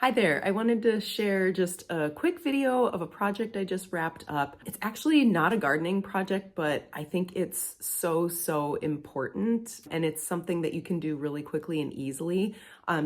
Hi there, I wanted to share just a quick video of a project I just wrapped up. It's actually not a gardening project, but I think it's so important, and it's something that you can do really quickly and easily.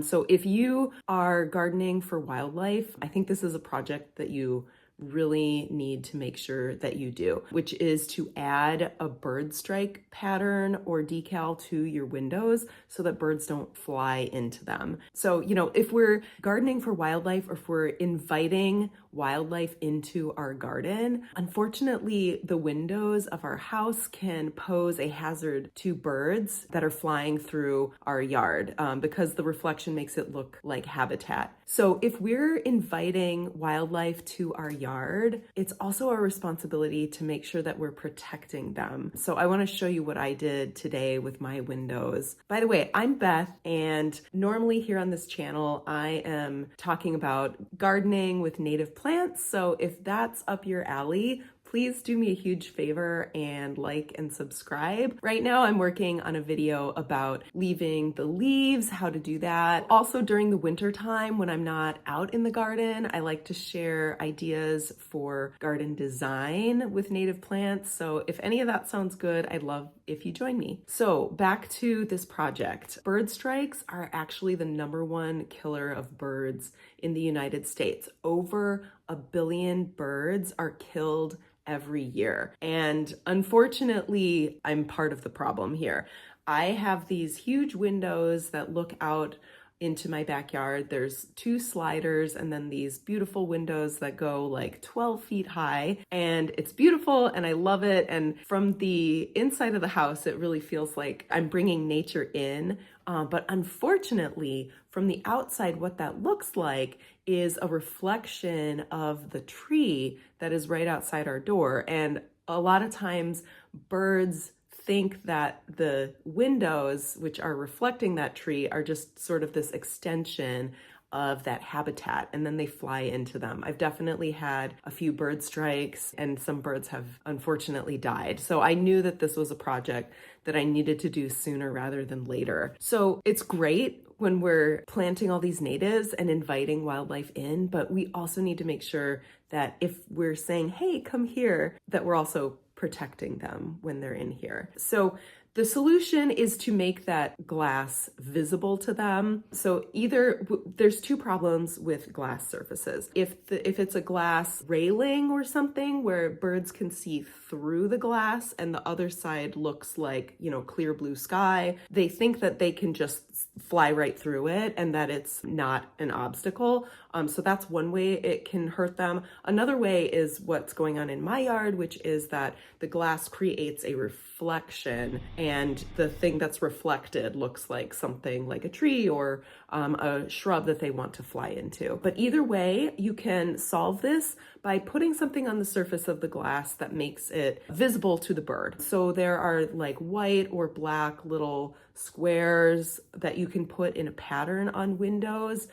So if you are gardening for wildlife, I think this is a project that you really need to make sure that you do, which is to add a bird strike pattern or decal to your windows so that birds don't fly into them. So, if we're gardening for wildlife or if we're inviting wildlife into our garden, unfortunately, the windows of our house can pose a hazard to birds that are flying through our yard because the reflection makes it look like habitat. So if we're inviting wildlife to our yard, it's also our responsibility to make sure that we're protecting them. So I want to show you what I did today with my windows. By the way, I'm Beth, and normally here on this channel, I am talking about gardening with native plants. So if that's up your alley, please do me a huge favor and like and subscribe. Right now I'm working on a video about leaving the leaves, how to do that. Also during the winter time when I'm not out in the garden, I like to share ideas for garden design with native plants. So if any of that sounds good, I'd love if you join me. So back to this project. Bird strikes are actually the #1 killer of birds in the United States. Over 1 billion birds are killed every year. And unfortunately, I'm part of the problem here. I have these huge windows that look out into my backyard. There's 2 sliders and then these beautiful windows that go like 12 feet high. And it's beautiful and I love it. And from the inside of the house, it really feels like I'm bringing nature in. But unfortunately, from the outside, what that looks like is a reflection of the tree that is right outside our door. And a lot of times birds think that the windows, which are reflecting that tree, are just sort of this extension of that habitat, and then they fly into them. I've definitely had a few bird strikes and some birds have unfortunately died. So I knew that this was a project that I needed to do sooner rather than later. So it's great when we're planting all these natives and inviting wildlife in, but we also need to make sure that if we're saying, hey, come here, that we're also protecting them when they're in here. So the solution is to make that glass visible to them. So there's 2 problems with glass surfaces. If it's a glass railing or something where birds can see through the glass and the other side looks like, clear blue sky, they think that they can just fly right through it and that it's not an obstacle. So that's one way it can hurt them. Another way is what's going on in my yard, which is that the glass creates a reflection and the thing that's reflected looks like something like a tree or a shrub that they want to fly into. But either way, you can solve this by putting something on the surface of the glass that makes it visible to the bird. So there are like white or black little squares that you can put in a pattern on windows.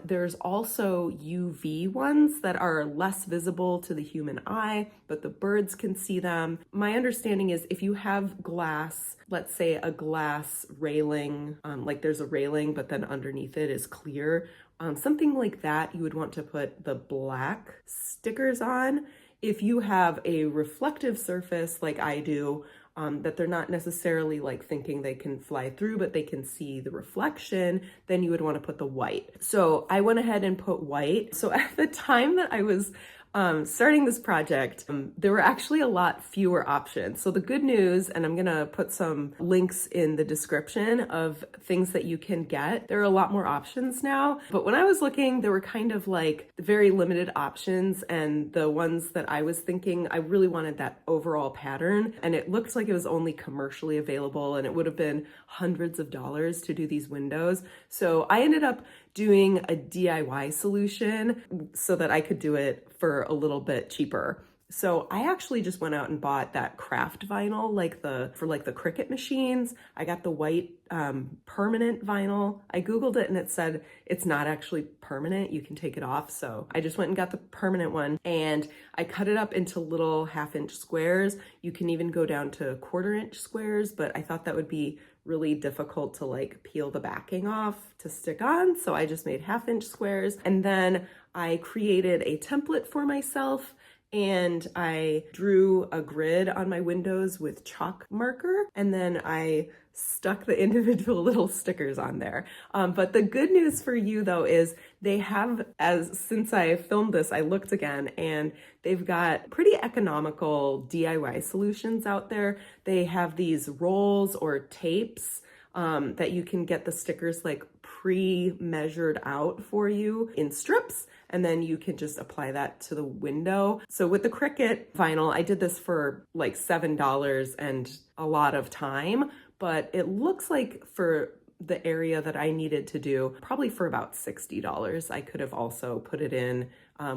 There's also UV ones that are less visible to the human eye, but the birds can see them. My understanding is if you have glass, let's say a glass railing, like there's a railing, but then underneath it is clear, something like that, you would want to put the black stickers on. If you have a reflective surface like I do, that they're not necessarily like thinking they can fly through, but they can see the reflection, then you would want to put the white. So I went ahead and put white. So at the time that I was starting this project, there were actually a lot fewer options. So the good news, and I'm gonna put some links in the description of things that you can get, there are a lot more options now. But when I was looking, there were kind of like very limited options, and the ones that I was thinking, I really wanted that overall pattern, and it looked like it was only commercially available, and it would have been hundreds of dollars to do these windows. So I ended up doing a DIY solution so that I could do it for a little bit cheaper. So I actually just went out and bought that craft vinyl, for the Cricut machines. I got the white permanent vinyl. I Googled it and it said it's not actually permanent. You can take it off. So I just went and got the permanent one and I cut it up into little 1/2-inch squares. You can even go down to 1/4-inch squares, but I thought that would be really difficult to like peel the backing off to stick on. So I just made 1/2 inch squares, and then I created a template for myself and I drew a grid on my windows with chalk marker, and then I stuck the individual little stickers on there. But the good news for you though is they have, since I filmed this, I looked again and they've got pretty economical DIY solutions out there. They have these rolls or tapes that you can get the stickers like pre-measured out for you in strips, and then you can just apply that to the window. So with the Cricut vinyl, I did this for like $7 and a lot of time, but it looks like for the area that I needed to do, probably for about $60. I could have also put it in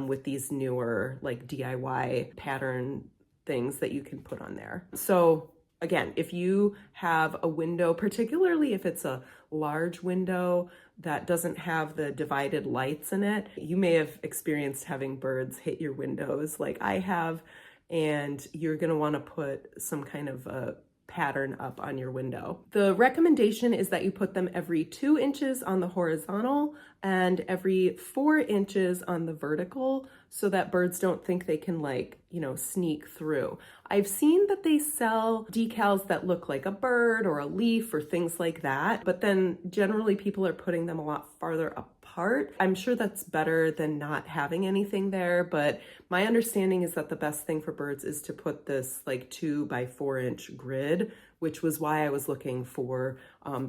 with these newer like DIY pattern things that you can put on there. So again, if you have a window, particularly if it's a large window that doesn't have the divided lights in it, you may have experienced having birds hit your windows like I have, and you're gonna wanna put some kind of a pattern up on your window. The recommendation is that you put them every 2 inches on the horizontal and every 4 inches on the vertical so that birds don't think they can like, sneak through. I've seen that they sell decals that look like a bird or a leaf or things like that, but then generally people are putting them a lot farther apart. I'm sure that's better than not having anything there, but my understanding is that the best thing for birds is to put this like 2 by 4 inch grid, which was why I was looking for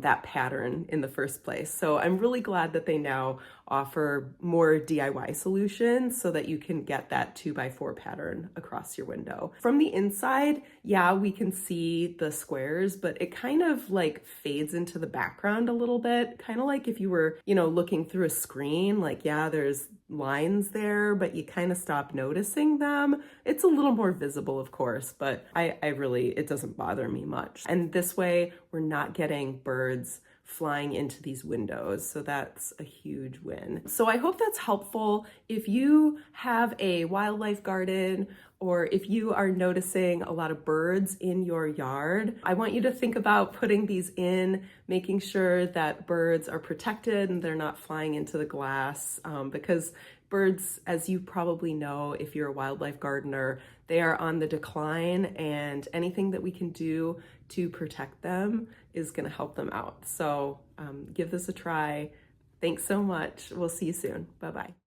that pattern in the first place. So I'm really glad that they now offer more DIY solutions so that you can get that 2 by 4 pattern across your window. From the inside, yeah, we can see the squares, but it kind of like fades into the background a little bit, kind of like if you were, looking through a screen, like, yeah, there's lines there, but you kind of stop noticing them. It's a little more visible, of course, but it doesn't bother me much. And this way, we're not getting birds flying into these windows. So that's a huge win. So I hope that's helpful. If you have a wildlife garden or if you are noticing a lot of birds in your yard, I want you to think about putting these in, making sure that birds are protected and they're not flying into the glass, because birds, as you probably know, if you're a wildlife gardener, they are on the decline, and anything that we can do to protect them is going to help them out. So give this a try. Thanks so much. We'll see you soon. Bye-bye.